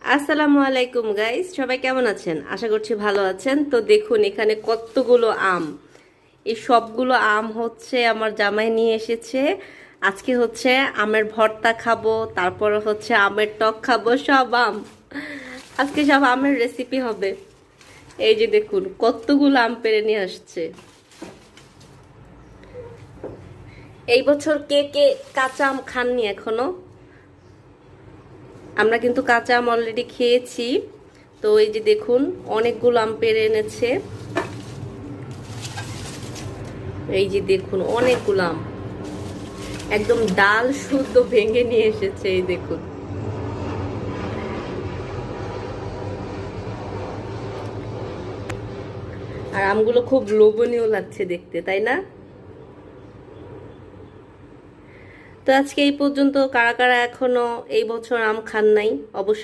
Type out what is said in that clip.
আসসালামু আলাইকুম গাইস, সবাই কেমন আছেন? আশা করছি ভালো আছেন। তো দেখুন এখানে কতগুলো আম। এই সবগুলো আম হচ্ছে আমার জামাই নিয়ে এসেছে। আজকে হচ্ছে আমের ভর্তা খাবো, তারপর হচ্ছে আমের টক খাবো, সব আম। আজকে সব আমের রেসিপি হবে। এই যে দেখুন কতগুলো আম পেড়ে নিয়ে আসছে। এই বছর কে কে কাঁচা আম খাননি এখনো? আমরা কিন্তু কাঁচা আম অলরেডি খেয়েছি। তো এই যে দেখুন অনেকগুলো আম পেড়ে এনেছে। এই যে দেখুন অনেকগুলো আম একদম ডাল শুদ্ধ ভেঙে নিয়ে এসেছে। এই দেখুন, আর আমগুলো খুব লোভনীয় লাগছে দেখতে, তাই না? তো আজকে এই পর্যন্ত কারা কারা এখনো এই বছর আম খান নাই অবশ্যই